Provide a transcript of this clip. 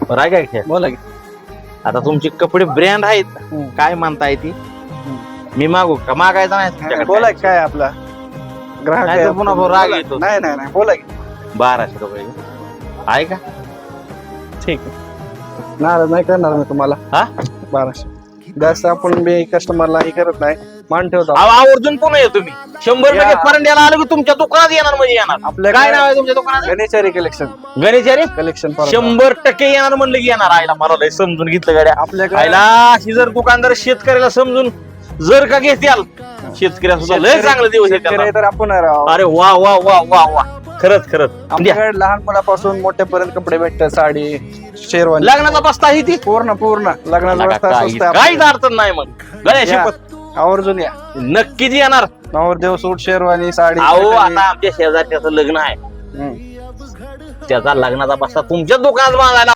बरं आहे काय खेळ? बोला की. आता तुमचे कपडे ब्रँड आहेत, काय म्हणताय ती? मी मागू का? मागायचं नाही तुमच्याकडे. बोला की, काय आपला ग्राहक नाही आहे तर पुन्हा आपण. राग बोला. येतो. नाही नाही नाही बोला की. 1200 रुपये आहे का? ठीक आहे, नाराज नाही करणार मी तुम्हाला. हा 1200 जास्त आपण मी कस्टमरला हे करत नाही, मान ठेवतो. अहो, आवर्जून पुन्हा येतो मी. 100 या. परंड्याला आलो की तुमच्या दुकानात येणार म्हणजे येणार. आपल्याकडे काय नाव आहे तुमच्या दुकानात? गणेशारी कलेक्शन. गणेशारी. कलेक्शन 100% येणार म्हणलं की येणार. आईला मला लय समजून घेतलं गाड्या. आपल्याकडे आईला अशी जर दुकानदार शेतकऱ्याला समजून जर का घेत्याल, शेतकऱ्या सुद्धा लय चांगलं दिवस येतात. शेतकरी तर आपण राव. अरे वा वा वा वा वा, खरंच खरंच. द्या. आपल्याकडे लहान मुलापासून मोठ्यापर्यंत कपडे भेटतात, साडी, शेरवानी, लग्नाचा बसता ही ती पूर्ण लग्नाचा रस्ता स्वस्त आहे काहीच आपल्याकडे. अडचण नाही मग. गणेश या, शपथ आवर्जून या. नक्कीच येणार. नवरदेव सूट, शेरवानी, साडी. अहो पैठणी. आता आमच्या शेजारच्याचं लग्न आहे, हम्म. त्याचा लग्नाचा बसता तुमच्याच दुकानात बांधायला